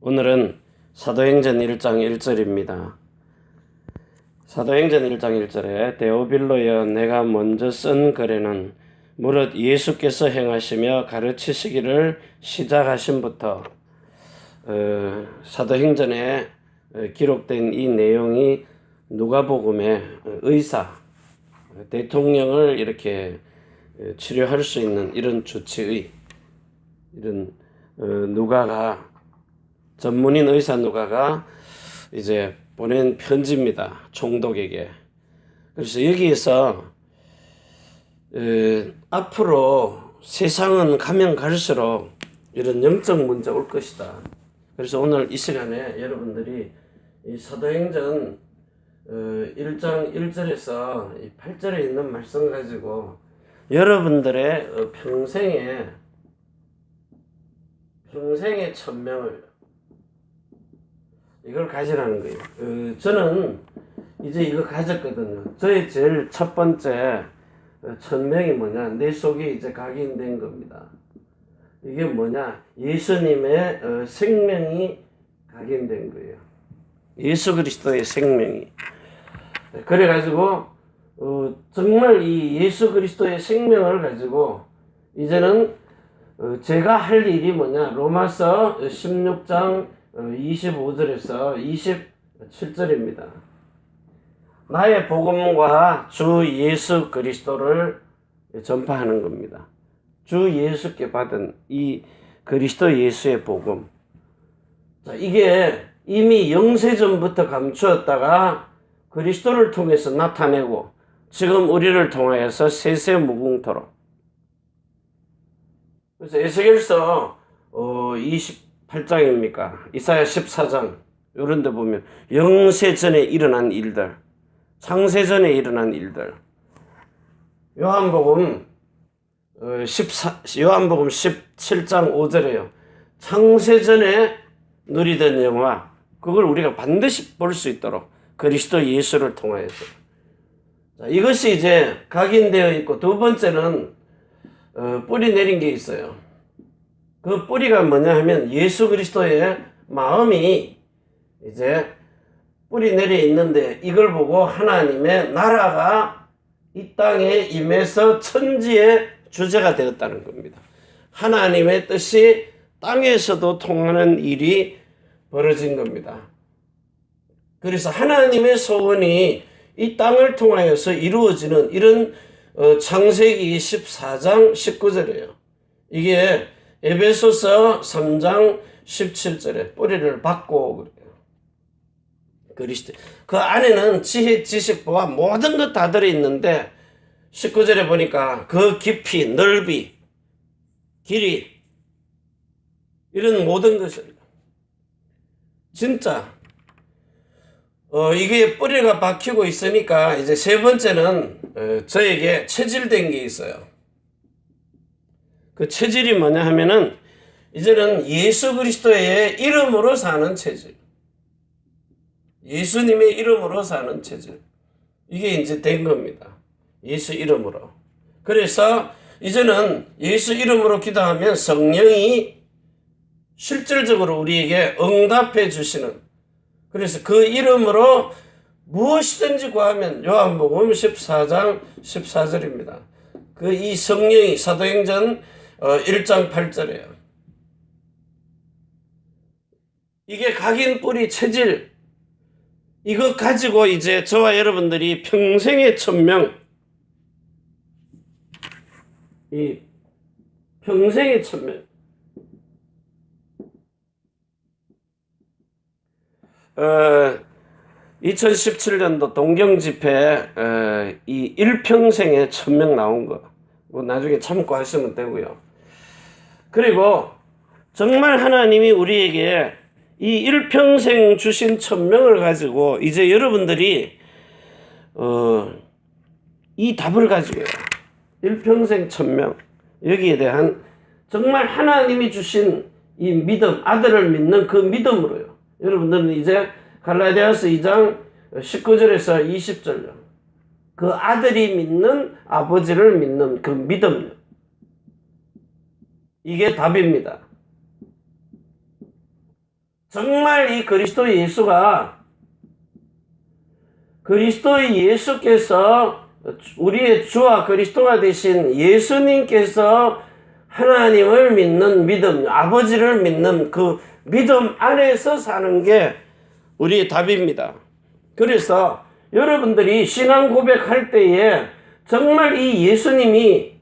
오늘은 사도행전 1장 1절입니다. 사도행전 1장 1절에 데오빌로여 내가 먼저 쓴 글에는 무릇 예수께서 행하시며 가르치시기를 시작하신부터 사도행전에 기록된 이 내용이 누가복음의 의사, 대통령을 이렇게 치료할 수 있는 이런 주치의, 이런 누가가 전문인 의사 누가가 이제 보낸 편지입니다. 총독에게. 그래서 여기에서 앞으로 세상은 가면 갈수록 이런 영적 문제 올 것이다. 그래서 오늘 이 시간에 여러분들이 이 사도행전 1장 1절에서 8절에 있는 말씀 가지고 여러분들의 평생의 천명을 이걸 가지라는 거예요. 저는 이제 이거 가졌거든요. 저의 제일 첫 번째 천명이 뭐냐? 내 속에 이제 각인된 겁니다. 이게 뭐냐? 예수님의 생명이 각인된 거예요. 예수 그리스도의 생명이. 그래가지고 정말 이 예수 그리스도의 생명을 가지고 이제는 제가 할 일이 뭐냐? 로마서 16장 25절에서 27절입니다. 나의 복음과 주 예수 그리스도를 전파하는 겁니다. 주 예수께 받은 이 그리스도 예수의 복음. 자, 이게 이미 영세전부터 감추었다가 그리스도를 통해서 나타내고 지금 우리를 통하여서 세세무궁토록. 그래서 에스겔서 28장입니까? 이사야 14장 이런 데 보면 영세전에 일어난 일들, 창세전에 일어난 일들. 요한복음 17장 5절에요. 창세전에 누리던 영화, 그걸 우리가 반드시 볼 수 있도록 그리스도 예수를 통하여서. 자, 이것이 이제 각인되어 있고, 두 번째는 뿌리 내린 게 있어요. 그 뿌리가 뭐냐 하면 예수 그리스도의 마음이 이제 뿌리 내려 있는데 이걸 보고 하나님의 나라가 이 땅에 임해서 천지의 주제가 되었다는 겁니다. 하나님의 뜻이 땅에서도 통하는 일이 벌어진 겁니다. 그래서 하나님의 소원이 이 땅을 통하여서 이루어지는 이런 창세기 14장 19절이에요. 이게 에베소서 3장 17절에 뿌리를 받고 그래요. 그리스도. 그 안에는 지혜, 지식과 모든 것 다 들어있는데 19절에 보니까 그 깊이, 넓이, 길이 이런 모든 것을 진짜 이게 뿌리가 박히고 있으니까 이제 세 번째는 저에게 체질된 게 있어요. 그 체질이 뭐냐 하면은 이제는 예수 그리스도의 이름으로 사는 체질. 예수님의 이름으로 사는 체질. 이게 이제 된 겁니다. 예수 이름으로. 그래서 이제는 예수 이름으로 기도하면 성령이 실질적으로 우리에게 응답해 주시는. 그래서 그 이름으로 무엇이든지 구하면 요한복음 14장 14절입니다. 그 이 성령이 사도행전 1장 8절이에요. 이게 각인 뿌리 체질. 이거 가지고 이제 저와 여러분들이 평생의 천명, 이 평생의 천명, 2017년도 동경집회 이 일평생의 천명 나온 거 뭐 나중에 참고하시면 되고요. 그리고 정말 하나님이 우리에게 이 일평생 주신 천명을 가지고 이제 여러분들이 이 답을 가지고요. 일평생 천명, 여기에 대한 정말 하나님이 주신 이 믿음, 아들을 믿는 그 믿음으로요. 여러분들은 이제 갈라디아서 2장 19절에서 20절요. 그 아들이 믿는 아버지를 믿는 그 믿음. 이게 답입니다. 정말 이 그리스도 예수께서 우리의 주와 그리스도가 되신 예수님께서 하나님을 믿는 믿음, 아버지를 믿는 그 믿음 안에서 사는 게 우리의 답입니다. 그래서 여러분들이 신앙 고백할 때에 정말 이 예수님이,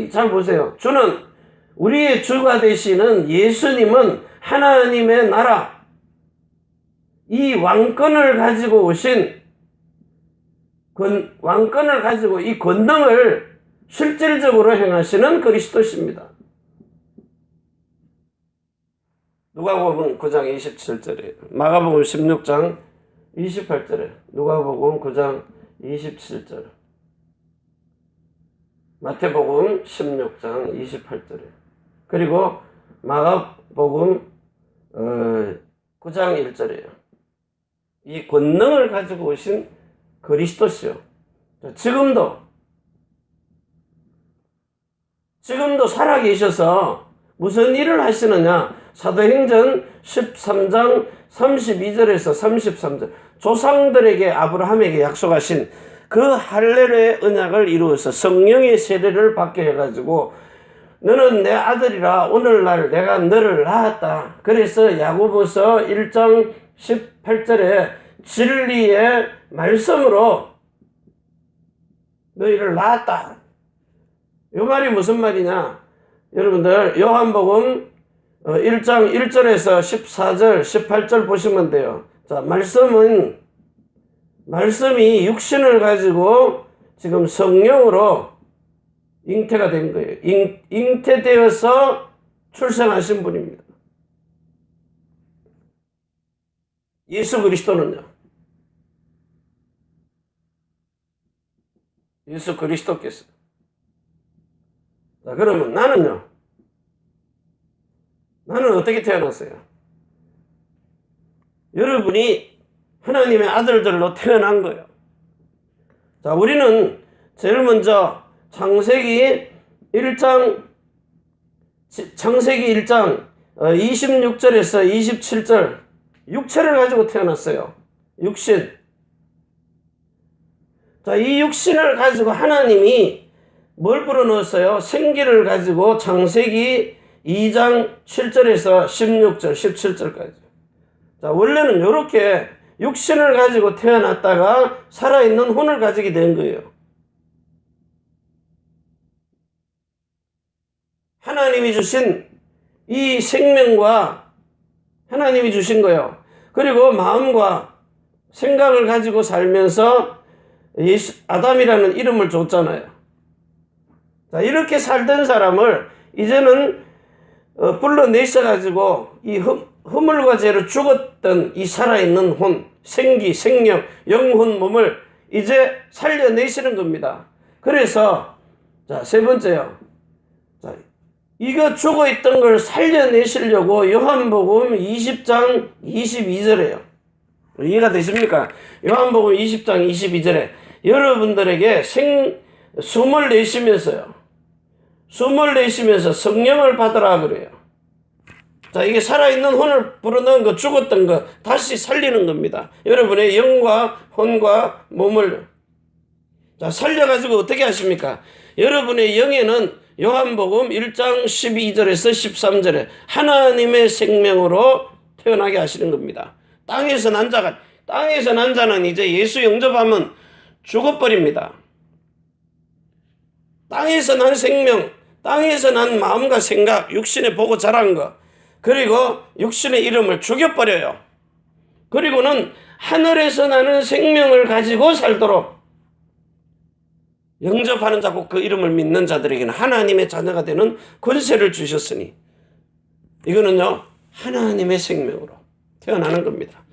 잘 보세요. 주는, 우리의 주가 되시는 예수님은 하나님의 나라, 이 왕권을 가지고 오신, 왕권을 가지고 이 권능을 실질적으로 행하시는 그리스도십니다. 누가복음 9장 27절에, 마가복음 16장 28절에, 누가복음 9장 27절, 마태복음 16장 28절에, 그리고 마가복음 9장 1절에요. 이 권능을 가지고 오신 그리스도시요. 지금도 살아계셔서 무슨 일을 하시느냐? 사도행전 13장 32절에서 33절, 조상들에게 아브라함에게 약속하신 그 할례의 언약을 이루어서 성령의 세례를 받게 해가지고 너는 내 아들이라 오늘날 내가 너를 낳았다. 그래서 야고보서 1장 18절에 진리의 말씀으로 너희를 낳았다. 이 말이 무슨 말이냐? 여러분들 요한복음 1장 1절에서 14절 18절 보시면 돼요. 자, 말씀이 육신을 가지고 지금 성령으로 잉태가 된 거예요. 잉태되어서 출생하신 분입니다. 예수 그리스도는요. 예수 그리스도께서. 자, 그러면 나는 어떻게 태어났어요? 여러분이 하나님의 아들들로 태어난 거예요. 자, 우리는 제일 먼저 창세기 1장 26절에서 27절, 육체를 가지고 태어났어요. 육신. 자, 이 육신을 가지고 하나님이 뭘 불어넣었어요? 생기를 가지고 창세기 2장 7절에서 16절, 17절까지. 자, 원래는 이렇게 육신을 가지고 태어났다가 살아있는 혼을 가지게 된 거예요. 하나님이 주신 이 생명과 하나님이 주신 거예요. 그리고 마음과 생각을 가지고 살면서 아담이라는 이름을 줬잖아요. 자, 이렇게 살던 사람을 이제는 불러내셔가지고 이 허물과 죄로 죽었던 이 살아있는 혼, 생기, 생명, 영혼 몸을 이제 살려내시는 겁니다. 그래서 자, 세 번째요. 자, 이거 죽어있던 걸 살려내시려고 요한복음 20장 22절에요. 이해가 되십니까? 요한복음 20장 22절에 여러분들에게 숨을 내쉬면서 성령을 받으라 그래요. 자, 이게 살아있는 혼을 불어넣은 거, 죽었던 거 다시 살리는 겁니다. 여러분의 영과 혼과 몸을 자, 살려가지고 어떻게 하십니까? 여러분의 영에는 요한복음 1장 12절에서 13절에 하나님의 생명으로 태어나게 하시는 겁니다. 땅에서 난 자는 이제 예수 영접하면 죽어버립니다. 땅에서 난 생명, 땅에서 난 마음과 생각, 육신에 보고 자란 거, 그리고 육신의 이름을 죽여버려요. 그리고는 하늘에서 나는 생명을 가지고 살도록 영접하는 자고 그 이름을 믿는 자들에게는 하나님의 자녀가 되는 권세를 주셨으니 이거는요, 하나님의 생명으로 태어나는 겁니다.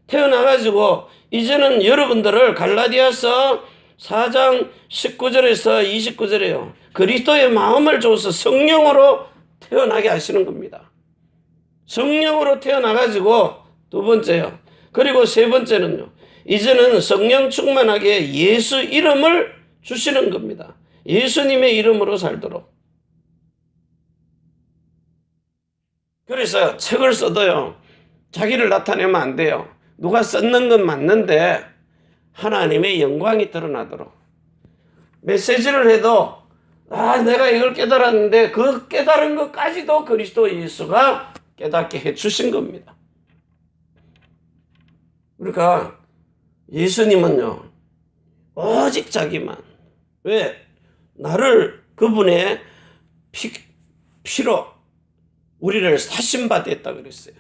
태어나가지고 이제는 여러분들을 갈라디아서 4장 19절에서 29절에요. 그리스도의 마음을 줘서 성령으로 태어나게 하시는 겁니다. 성령으로 태어나가지고 두 번째요. 그리고 세 번째는요. 이제는 성령 충만하게 예수 이름을 주시는 겁니다. 예수님의 이름으로 살도록. 그래서 책을 써도요, 자기를 나타내면 안 돼요. 누가 썼는 건 맞는데 하나님의 영광이 드러나도록. 메시지를 해도 내가 이걸 깨달았는데 그 깨달은 것까지도 그리스도 예수가 깨닫게 해주신 겁니다. 그러니까 예수님은요, 오직 자기만. 왜? 나를 그분의 피로 우리를 사심받았다 그랬어요.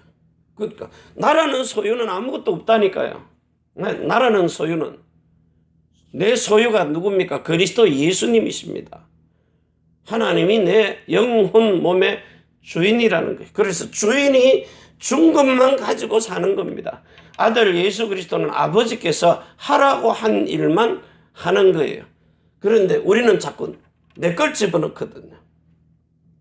그러니까 나라는 소유는 아무것도 없다니까요. 나라는 소유는, 내 소유가 누굽니까? 그리스도 예수님이십니다. 하나님이 내 영혼 몸의 주인이라는 거예요. 그래서 주인이 준 것만 가지고 사는 겁니다. 아들 예수 그리스도는 아버지께서 하라고 한 일만 하는 거예요. 그런데 우리는 자꾸 내 걸 집어넣거든요.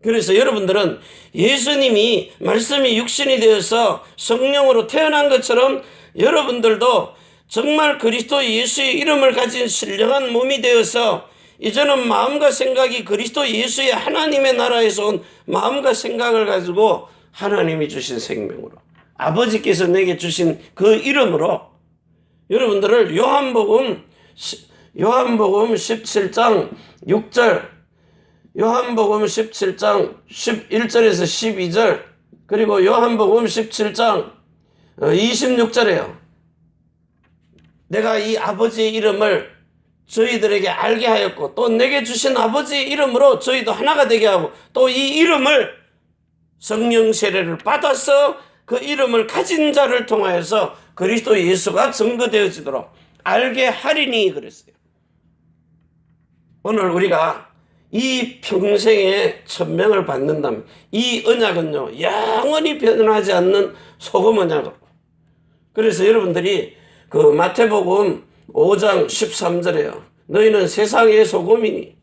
그래서 여러분들은 예수님이 말씀이 육신이 되어서 성령으로 태어난 것처럼 여러분들도 정말 그리스도 예수의 이름을 가진 신령한 몸이 되어서 이제는 마음과 생각이 그리스도 예수의 하나님의 나라에서 온 마음과 생각을 가지고 하나님이 주신 생명으로, 아버지께서 내게 주신 그 이름으로 여러분들을 요한복음 17장 6절, 요한복음 17장 11절에서 12절, 그리고 요한복음 17장 26절에요. 내가 이 아버지의 이름을 저희들에게 알게 하였고 또 내게 주신 아버지의 이름으로 저희도 하나가 되게 하고 또 이 이름을 성령 세례를 받아서 그 이름을 가진 자를 통하여서 그리스도 예수가 증거되어지도록 알게 하리니 그랬어요. 오늘 우리가 이 평생의 천명을 받는다면 이 언약은요, 영원히 변하지 않는 소금 언약으로. 그래서 여러분들이 그 마태복음 5장 13절에요. 너희는 세상의 소금이니.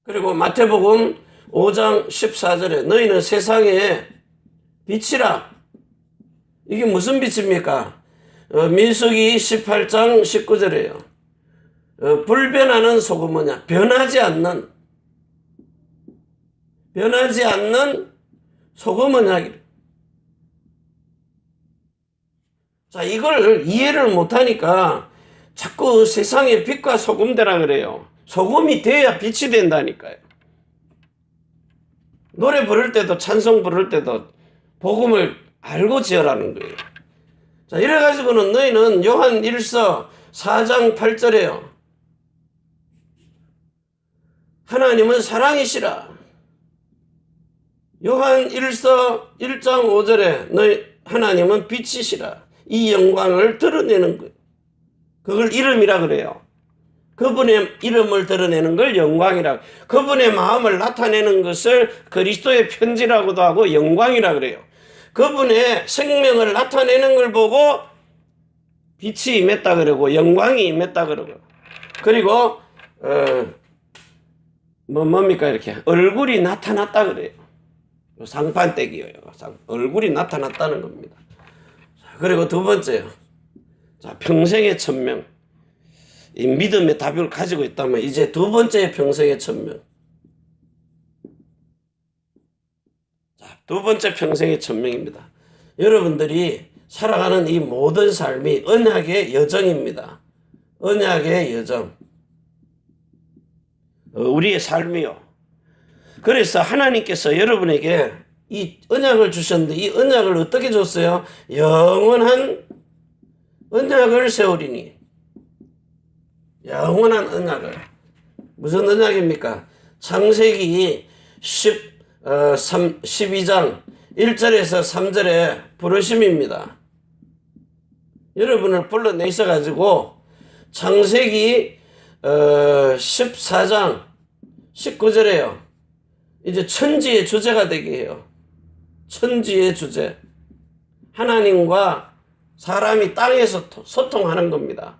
그리고 마태복음 5장 14절에 너희는 세상의 빛이라. 이게 무슨 빛입니까? 민수기 18장 19절에요. 불변하는 소금 언약, 변하지 않는 소금 언약이래요. 자, 이걸 이해를 못하니까 자꾸 세상의 빛과 소금 되라 그래요. 소금이 돼야 빛이 된다니까요. 노래 부를 때도 찬송 부를 때도 복음을 알고 지어라는 거예요. 자, 이래가지고는 너희는 요한 1서 4장 8절에요. 하나님은 사랑이시라. 요한 1서 1장 5절에 너희 하나님은 빛이시라. 이 영광을 드러내는 거예요. 그걸 이름이라 그래요. 그분의 이름을 드러내는 걸 영광이라. 그분의 마음을 나타내는 것을 그리스도의 편지라고도 하고 영광이라 그래요. 그분의 생명을 나타내는 걸 보고 빛이 임했다 그러고 영광이 임했다 그러고, 그리고 뭡니까 이렇게 얼굴이 나타났다 그래요. 상판떼기예요. 얼굴이 나타났다는 겁니다. 그리고 두 번째요. 자, 평생의 천명. 이 믿음의 답을 가지고 있다면 이제 두 번째 평생의 천명. 자, 두 번째 평생의 천명입니다. 여러분들이 살아가는 이 모든 삶이 언약의 여정입니다. 언약의 여정. 우리의 삶이요. 그래서 하나님께서 여러분에게 이 언약을 주셨는데 이 언약을 어떻게 줬어요? 영원한 언약을 세우리니. 영원한 언약을. 무슨 언약입니까? 창세기 12장 1절에서 3절의 부르심입니다. 여러분을 불러내셔 가지고 창세기 14장 19절에요. 이제 천지의 주제가 되게 해요. 천지의 주제. 하나님과 사람이 땅에서 소통하는 겁니다.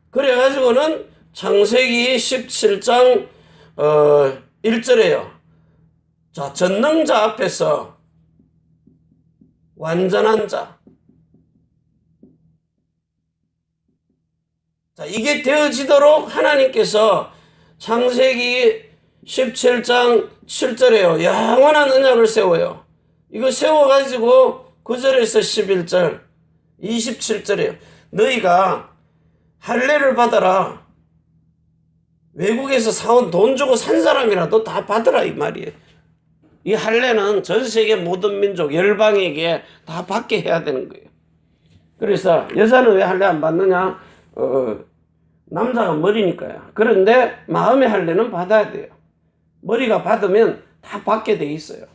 그래가지고는 창세기 17장 1절에요. 자, 전능자 앞에서 완전한 자. 자, 이게 되어지도록 하나님께서 창세기 17장 7절에요. 영원한 언약을 세워요. 이거 세워가지고 9절에서 11절 27절에요. 너희가 할례를 받아라. 외국에서 사온 돈 주고 산 사람이라도 다 받으라 이 말이에요. 이 할례는 전 세계 모든 민족 열방에게 다 받게 해야 되는 거예요. 그래서 여자는 왜 할례 안 받느냐? 남자가 머리니까요. 그런데 마음의 할례는 받아야 돼요. 머리가 받으면 다 받게 돼 있어요.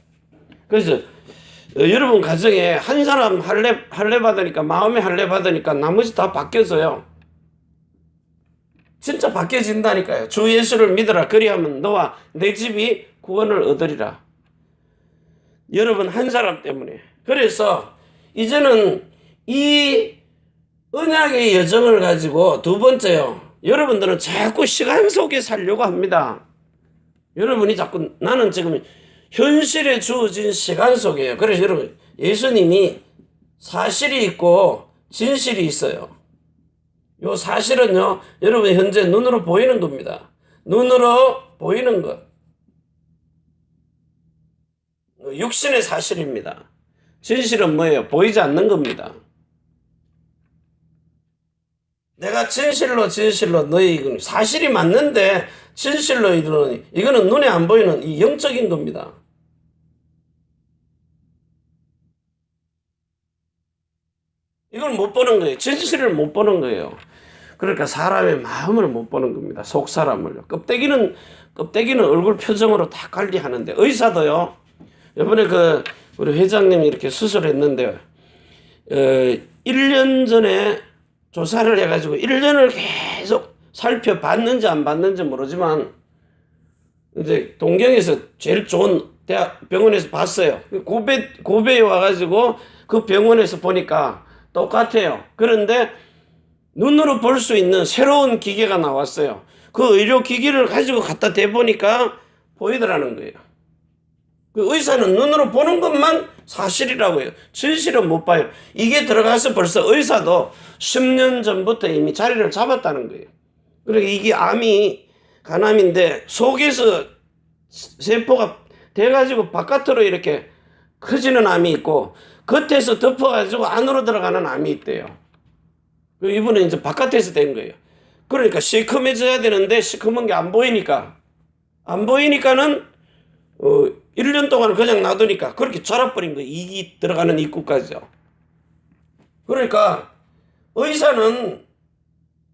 그래서 여러분 가정에 한 사람 할례 받으니까 마음의 할례 받으니까 나머지 다 바뀌어져요. 진짜 바뀌어진다니까요. 주 예수를 믿어라. 그리하면 너와 내 집이 구원을 얻으리라. 여러분 한 사람 때문에. 그래서 이제는 이 언약의 여정을 가지고 두 번째요. 여러분들은 자꾸 시간 속에 살려고 합니다. 여러분이 자꾸 나는 지금 현실에 주어진 시간 속이에요. 그래서 여러분 예수님이 사실이 있고 진실이 있어요. 요 사실은요 여러분 현재 눈으로 보이는 겁니다. 눈으로 보이는 것. 육신의 사실입니다. 진실은 뭐예요? 보이지 않는 겁니다. 내가 진실로 너희 사실이 맞는데 진실로 이러니 이거는 눈에 안 보이는 이 영적인 겁니다. 이걸 못 보는 거예요. 진실을 못 보는 거예요. 그러니까 사람의 마음을 못 보는 겁니다. 속 사람을요. 껍데기는 얼굴 표정으로 다 관리하는데 의사도요. 이번에 우리 회장님이 이렇게 수술했는데 1년 전에 조사를 해가지고 1년을 계속 살펴봤는지 안 봤는지 모르지만 이제 동경에서 제일 좋은 병원에서 봤어요. 고베에 와가지고 그 병원에서 보니까 똑같아요. 그런데 눈으로 볼 수 있는 새로운 기계가 나왔어요. 그 의료 기기를 가지고 갖다 대보니까 보이더라는 거예요. 그 의사는 눈으로 보는 것만 사실이라고 해요. 진실은 못 봐요. 이게 들어가서 벌써 의사도 10년 전부터 이미 자리를 잡았다는 거예요. 그러니까 이게 간암인데 속에서 세포가 돼가지고 바깥으로 이렇게 커지는 암이 있고 겉에서 덮어가지고 안으로 들어가는 암이 있대요. 이분은 이제 바깥에서 된 거예요. 그러니까 시커매져야 되는데 시커먼 게 안 보이니까는 1년 동안 그냥 놔두니까 그렇게 자라버린 거예요. 이기 들어가는 입구까지요. 그러니까 의사는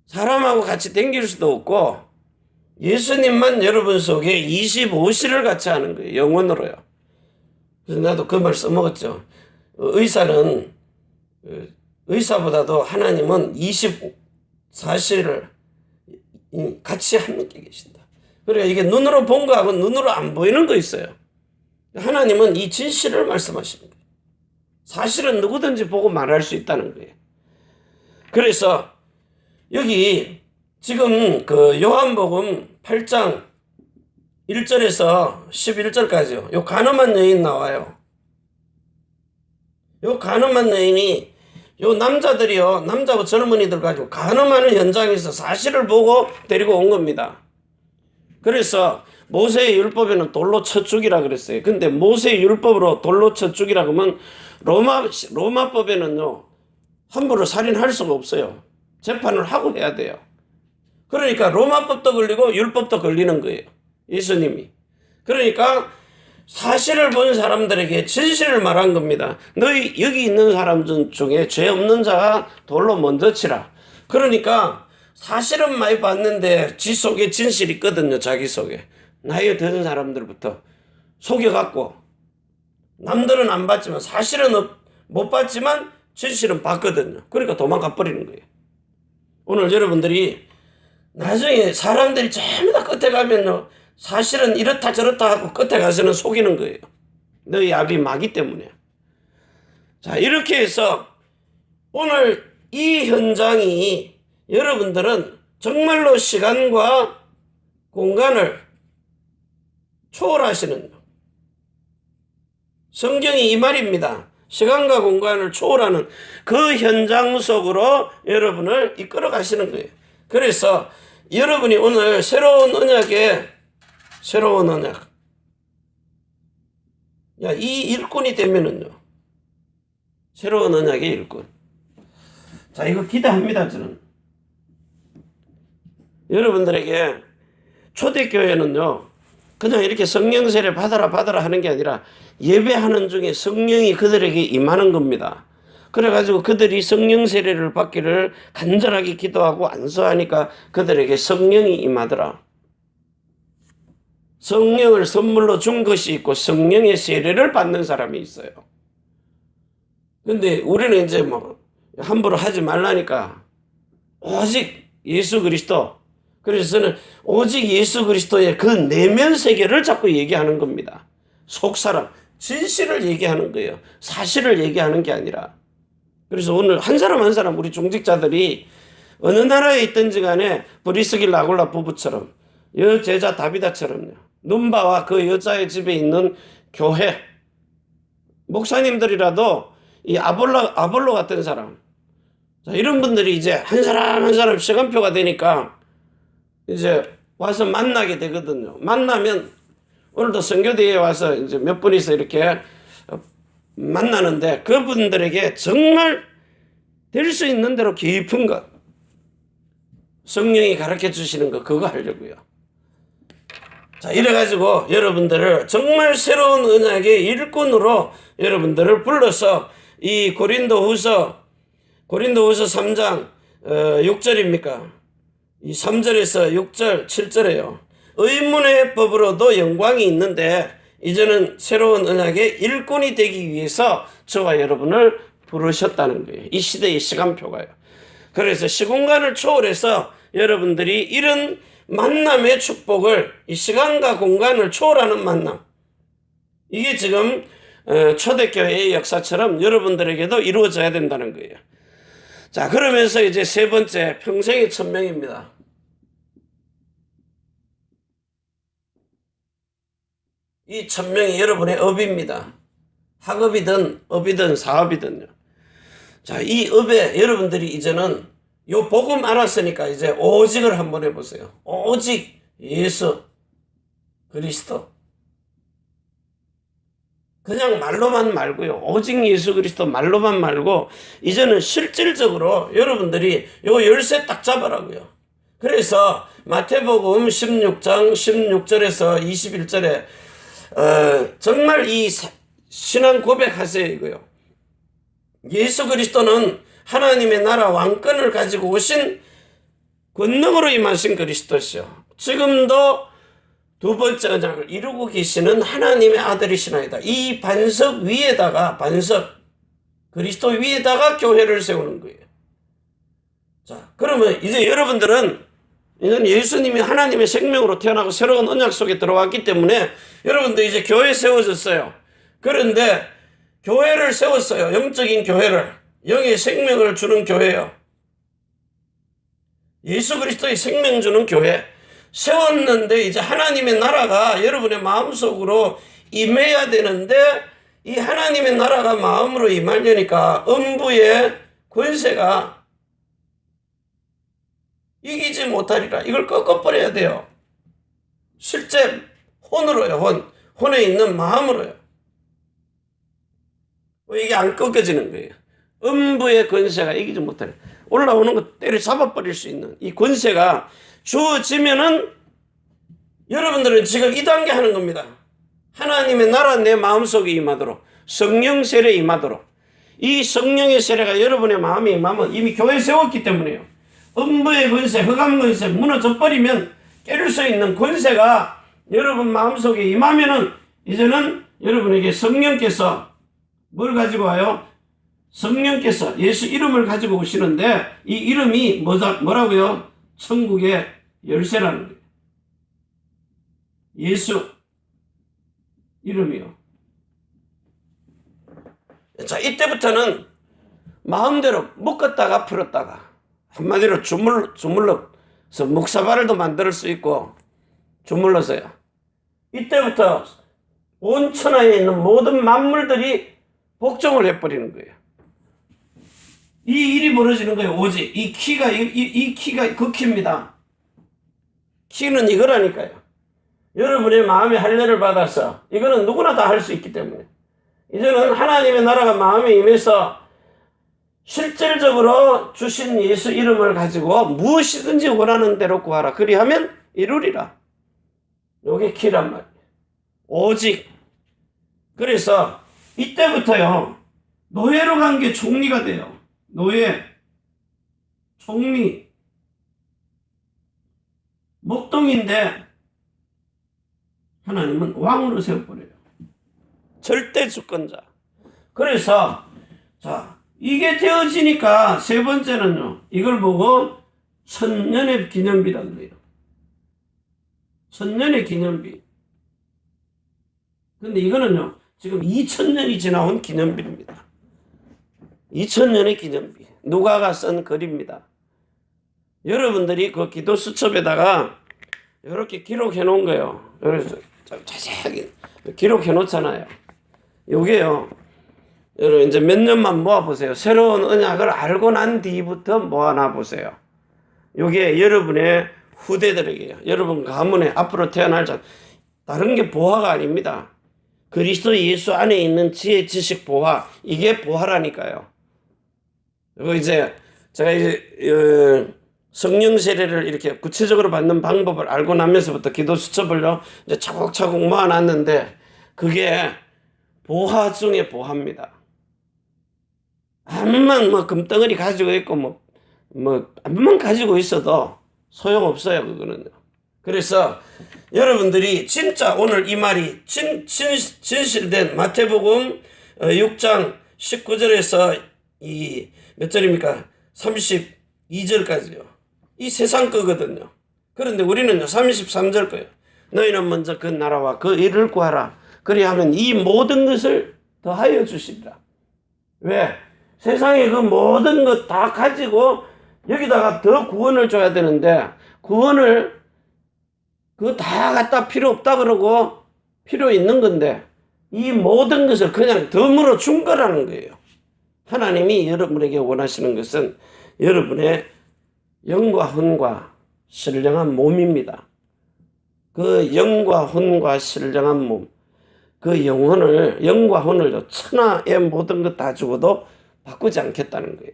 사람하고 같이 댕길 수도 없고 예수님만 여러분 속에 25시를 같이 하는 거예요. 영원으로요. 그래서 나도 그 말 써먹었죠. 의사보다도 하나님은 24시를 같이 함께 계신다. 그러니까 이게 눈으로 본 거하고 눈으로 안 보이는 거 있어요. 하나님은 이 진실을 말씀하십니다. 사실은 누구든지 보고 말할 수 있다는 거예요. 그래서 여기 지금 요한복음 8장 1절에서 11절까지요. 요 간음한 여인 나와요. 요 간음한 여인이 요 남자들이요. 남자와 젊은이들 가지고 간음하는 현장에서 사실을 보고 데리고 온 겁니다. 그래서 모세의 율법에는 돌로 쳐 죽이라 그랬어요. 근데 모세의 율법으로 돌로 쳐 죽이라 그러면 로마법에는요. 함부로 살인할 수가 없어요. 재판을 하고 해야 돼요. 그러니까 로마법도 걸리고 율법도 걸리는 거예요. 예수님이. 그러니까 사실을 본 사람들에게 진실을 말한 겁니다. 너희 여기 있는 사람 중에 죄 없는 자가 돌로 먼저 치라. 그러니까 사실은 많이 봤는데 지 속에 진실이 있거든요. 자기 속에. 나이가 드는 사람들부터 속여갖고 남들은 안 봤지만 사실은 못 봤지만 진실은 봤거든요. 그러니까 도망가 버리는 거예요. 오늘 여러분들이 나중에 사람들이 전부 다 끝에 가면요. 사실은 이렇다 저렇다 하고 끝에 가서는 속이는 거예요. 너희 압이 마귀 때문에. 자, 이렇게 해서 오늘 이 현장이 여러분들은 정말로 시간과 공간을 초월하시는 성경이 이 말입니다. 시간과 공간을 초월하는 그 현장 속으로 여러분을 이끌어 가시는 거예요. 그래서 여러분이 오늘 새로운 언약의 새로운 언약. 야, 이 일꾼이 되면은요, 새로운 언약의 일꾼. 자, 이거 기대합니다, 저는. 여러분들에게 초대교회는요, 그냥 이렇게 성령 세례 받아라 하는 게 아니라 예배하는 중에 성령이 그들에게 임하는 겁니다. 그래가지고 그들이 성령 세례를 받기를 간절하게 기도하고 안수하니까 그들에게 성령이 임하더라. 성령을 선물로 준 것이 있고 성령의 세례를 받는 사람이 있어요. 근데 우리는 이제 뭐 함부로 하지 말라니까 오직 예수 그리스도, 그래서 저는 오직 예수 그리스도의 그 내면 세계를 자꾸 얘기하는 겁니다. 속사람, 진실을 얘기하는 거예요. 사실을 얘기하는 게 아니라. 그래서 오늘 한 사람 한 사람 우리 중직자들이 어느 나라에 있든지 간에 브리스길 나골라 부부처럼 여제자 다비다처럼요, 눈바와 그 여자의 집에 있는 교회 목사님들이라도 이 아볼로 같은 사람, 자, 이런 분들이 이제 한 사람 한 사람 시간표가 되니까 이제 와서 만나게 되거든요. 만나면 오늘도 선교대회에 와서 이제 몇 분이서 이렇게 만나는데 그분들에게 정말 될 수 있는 대로 깊은 것, 성령이 가르쳐 주시는 거, 그거 하려고요. 자, 이래가지고 여러분들을 정말 새로운 언약의 일꾼으로 여러분들을 불러서 이 고린도후서 3장 6절입니까? 이 3절에서 6절 7절에요. 의문의 법으로도 영광이 있는데 이제는 새로운 언약의 일꾼이 되기 위해서 저와 여러분을 부르셨다는 거예요. 이 시대의 시간표가요. 그래서 시공간을 초월해서 여러분들이 이런 만남의 축복을, 이 시간과 공간을 초월하는 만남, 이게 지금 초대교회의 역사처럼 여러분들에게도 이루어져야 된다는 거예요. 자, 그러면서 이제 세 번째, 평생의 천명입니다. 이 천명이 여러분의 업입니다. 학업이든 업이든 사업이든요. 자, 이 업에 여러분들이 이제는 요 복음 알았으니까 이제 오직을 한번 해보세요. 오직 예수 그리스도. 그냥 말로만 말고요. 오직 예수 그리스도 말로만 말고 이제는 실질적으로 여러분들이 요 열쇠 딱 잡으라고요. 그래서 마태복음 16장 16절에서 21절에 정말 이 신앙 고백하세요, 이거요. 예수 그리스도는 하나님의 나라 왕권을 가지고 오신 권능으로 임하신 그리스도시요, 지금도 두 번째 언약을 이루고 계시는 하나님의 아들이시나이다. 이 반석 위에다가, 반석 그리스도 위에다가 교회를 세우는 거예요. 자, 그러면 이제 여러분들은 이건 예수님이 하나님의 생명으로 태어나고 새로운 언약 속에 들어왔기 때문에 여러분들 이제 교회 세워졌어요. 그런데 교회를 세웠어요. 영적인 교회를, 영의 생명을 주는 교회요. 예수 그리스도의 생명 주는 교회 세웠는데 이제 하나님의 나라가 여러분의 마음속으로 임해야 되는데 이 하나님의 나라가 마음으로 임하려니까 음부의 권세가 이기지 못하리라. 이걸 꺾어버려야 돼요. 실제 혼으로요. 혼에 있는 마음으로요. 이게 안 꺾여지는 거예요. 음부의 권세가 이기지 못하리라. 올라오는 거 때려잡아버릴 수 있는 이 권세가 주어지면은 여러분들은 지금 2단계 하는 겁니다. 하나님의 나라 내 마음속에 임하도록, 성령 세례 임하도록. 이 성령의 세례가 여러분의 마음에 임하면 이미 교회 세웠기 때문에요. 음부의 권세, 흑암 권세 무너져 버리면 깨를 수 있는 권세가 여러분 마음속에 임하면은 이제는 여러분에게 성령께서 뭘 가지고 와요? 성령께서 예수 이름을 가지고 오시는데 이 이름이 뭐라고요? 천국의 열쇠라는 거예요. 예수 이름이요. 자, 이때부터는 마음대로 묶었다가 풀었다가 한마디로 주물러서 묵사발을도 만들 수 있고 주물러서요. 이때부터 온 천하에 있는 모든 만물들이 복종을 해버리는 거예요. 이 일이 벌어지는 거예요. 오직 이 키가 이 키가 그 키입니다. 키는 이거라니까요. 여러분의 마음의 할례를 받아서 이거는 누구나 다 할 수 있기 때문에 이제는 하나님의 나라가 마음에 임해서 실질적으로 주신 예수 이름을 가지고 무엇이든지 원하는 대로 구하라. 그리하면 이루리라. 요게 키란 말이에요. 오직. 그래서 이때부터요. 노예로 간 게 총리가 돼요. 노예. 총리. 목동인데 하나님은 왕으로 세워버려요. 절대 주권자. 그래서 자 이게 되어지니까 세 번째는요. 이걸 보고 천년의 기념비라는 거예요. 천년의 기념비. 근데 이거는요. 지금 2000년이 지나온 기념비입니다. 2000년의 기념비. 누가가 쓴 글입니다. 여러분들이 그 기도 수첩에다가 이렇게 기록해 놓은 거예요. 그래서 자세하게 기록해 놓잖아요. 요게요. 여러분 이제 몇 년만 모아보세요. 새로운 언약을 알고 난 뒤부터 모아놔 보세요. 요게 여러분의 후대들에게요. 여러분 가문에 앞으로 태어날 자 다른 게 보화가 아닙니다. 그리스도 예수 안에 있는 지혜, 지식, 보화 이게 보화라니까요. 그리고 이제 제가 이제 성령 세례를 이렇게 구체적으로 받는 방법을 알고 나면서부터 기도 수첩을요 이제 차곡차곡 모아놨는데 그게 보화 중에 보화입니다. 암만 뭐 금덩어리 가지고 있고 뭐 암만 가지고 있어도 소용없어요. 그거는요. 그래서 여러분들이 진짜 오늘 이 말이 진실된 마태복음 6장 19절에서 이 몇 절입니까? 32절까지요. 이 세상 거거든요. 그런데 우리는요 33절 거예요. 너희는 먼저 그 나라와 그 일을 구하라. 그리하면 이 모든 것을 더하여 주시리라. 왜? 세상에 그 모든 것 다 가지고 여기다가 더 구원을 줘야 되는데 구원을 그거 다 갖다 필요 없다 그러고 필요 있는 건데 이 모든 것을 그냥 덤으로 준 거라는 거예요. 하나님이 여러분에게 원하시는 것은 여러분의 영과 혼과 신령한 몸입니다. 그 영과 혼과 신령한 몸, 그 영과 혼을 천하의 모든 것 다 주고도 바꾸지 않겠다는 거예요.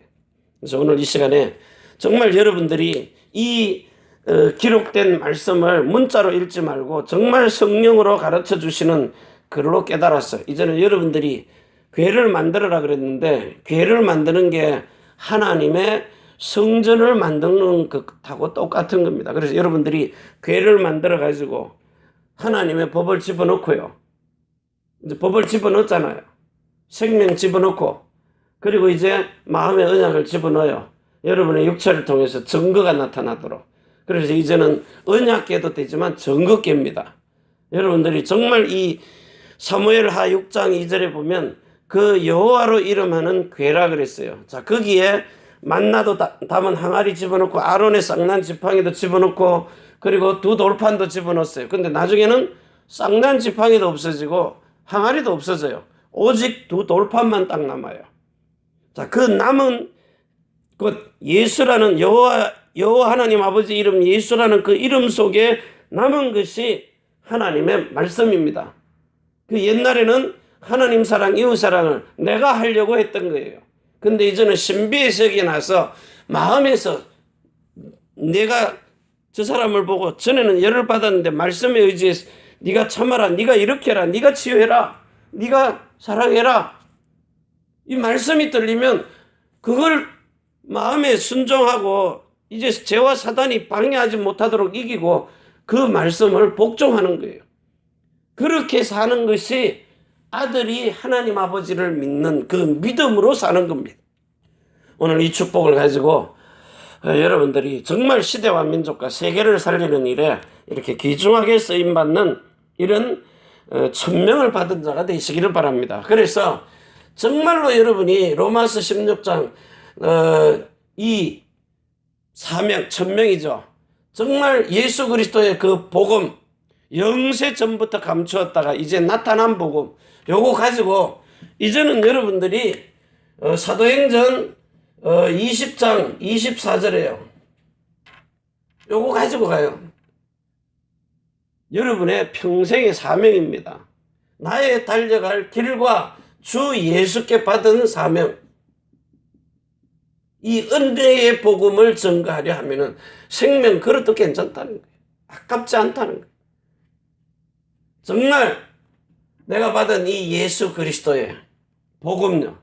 그래서 오늘 이 시간에 정말 여러분들이 이 기록된 말씀을 문자로 읽지 말고 정말 성령으로 가르쳐 주시는 글로 깨달았어요. 이제는 여러분들이 교회를 만들어라 그랬는데 교회를 만드는 게 하나님의 성전을 만드는 것하고 똑같은 겁니다. 그래서 여러분들이 교회를 만들어 가지고 하나님의 법을 집어넣고요. 이제 법을 집어넣었잖아요. 생명 집어넣고 그리고 이제 마음의 언약을 집어넣어요. 여러분의 육체를 통해서 증거가 나타나도록. 그래서 이제는 언약궤도 되지만 증거궤입니다. 여러분들이 정말 이 사무엘하 6장 2절에 보면 그 여호와로 이름하는 궤라 그랬어요. 자, 거기에 만나도 담은 항아리 집어넣고 아론의 쌍난 지팡이도 집어넣고 그리고 두 돌판도 집어넣었어요. 근데 나중에는 쌍난 지팡이도 없어지고 항아리도 없어져요. 오직 두 돌판만 딱 남아요. 자, 그 남은 그 예수라는 여호와 하나님 아버지 이름 예수라는 그 이름 속에 남은 것이 하나님의 말씀입니다. 그 옛날에는 하나님 사랑, 이웃 사랑을 내가 하려고 했던 거예요. 근데 이제는 신비의 세계에 나서 마음에서 내가 저 사람을 보고 전에는 열을 받았는데 말씀에 의지해서 네가 참아라, 네가 이렇게 해라, 네가 치유해라, 네가 사랑해라. 이 말씀이 들리면 그걸 마음에 순종하고 이제 죄와 사단이 방해하지 못하도록 이기고 그 말씀을 복종하는 거예요. 그렇게 사는 것이 아들이 하나님 아버지를 믿는 그 믿음으로 사는 겁니다. 오늘 이 축복을 가지고 여러분들이 정말 시대와 민족과 세계를 살리는 일에 이렇게 귀중하게 쓰임받는 이런 천명을 받은 자가 되시기를 바랍니다. 그래서 정말로 여러분이 로마서 16장 이 사명, 천명이죠. 정말 예수 그리스도의 그 복음 영세 전부터 감추었다가 이제 나타난 복음 요거 가지고 이제는 여러분들이 사도행전 20장 24절에요. 요거 가지고 가요. 여러분의 평생의 사명입니다. 나의 달려갈 길과 주 예수께 받은 사명, 이 은혜의 복음을 전가하려 하면은 생명 그릇도 괜찮다는 거예요. 아깝지 않다는 거예요. 정말 내가 받은 이 예수 그리스도의 복음요,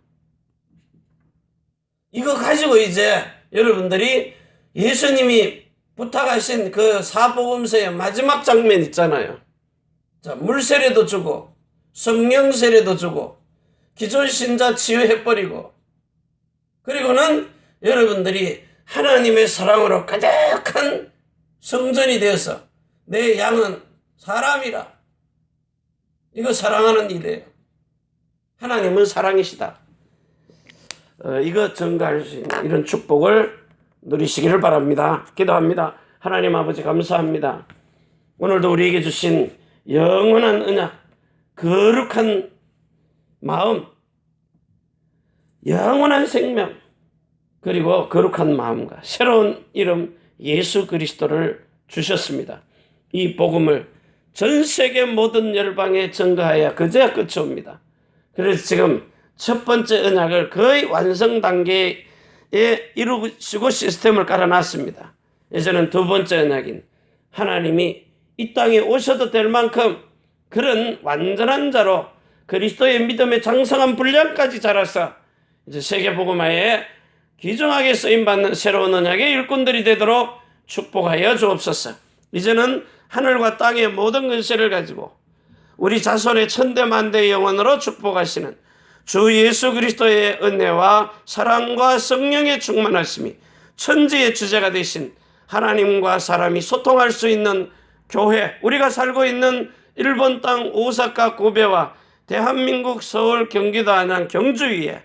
이거 가지고 이제 여러분들이 예수님이 부탁하신 그 사복음서의 마지막 장면 있잖아요. 자, 물세례도 주고 성령 세례도 주고 기존 신자 치유해버리고, 그리고는 여러분들이 하나님의 사랑으로 가득한 성전이 되어서 내 양은 사람이라. 이거 사랑하는 일이에요. 하나님은 사랑이시다. 이거 전가할 수 있는 이런 축복을 누리시기를 바랍니다. 기도합니다. 하나님 아버지 감사합니다. 오늘도 우리에게 주신 영원한 은혜, 거룩한 마음, 영원한 생명, 그리고 거룩한 마음과 새로운 이름 예수 그리스도를 주셨습니다. 이 복음을 전 세계 모든 열방에 전가하여 그제야 끝이 옵니다. 그래서 지금 첫 번째 언약을 거의 완성 단계에 이루시고 시스템을 깔아놨습니다. 이제는 두 번째 언약인 하나님이 이 땅에 오셔도 될 만큼 그런 완전한 자로 그리스도의 믿음의 장성한 분량까지 자라서 이제 세계복음화에 귀중하게 쓰임받는 새로운 언약의 일꾼들이 되도록 축복하여 주옵소서. 이제는 하늘과 땅의 모든 근세를 가지고 우리 자손의 천대만대 영원으로 축복하시는 주 예수 그리스도의 은혜와 사랑과 성령의 충만하심이 천지의 주제가 되신 하나님과 사람이 소통할 수 있는 교회, 우리가 살고 있는 일본 땅 오사카 고베와 대한민국 서울 경기도 안양 경주 위에,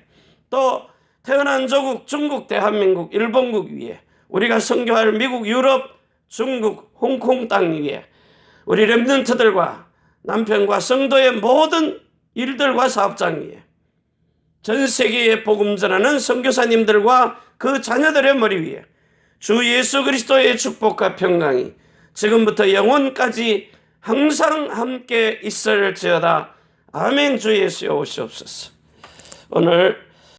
또 태어난 조국 중국 대한민국 일본국 위에, 우리가 선교할 미국 유럽 중국 홍콩 땅 위에 우리 렘넌트들과 남편과 성도의 모든 일들과 사업장 위에 전 세계에 복음 전하는 선교사님들과 그 자녀들의 머리 위에 주 예수 그리스도의 축복과 평강이 지금부터 영원까지 항상 함께 있을지어다. 아멘. 주 예수여 오시옵소서. 오늘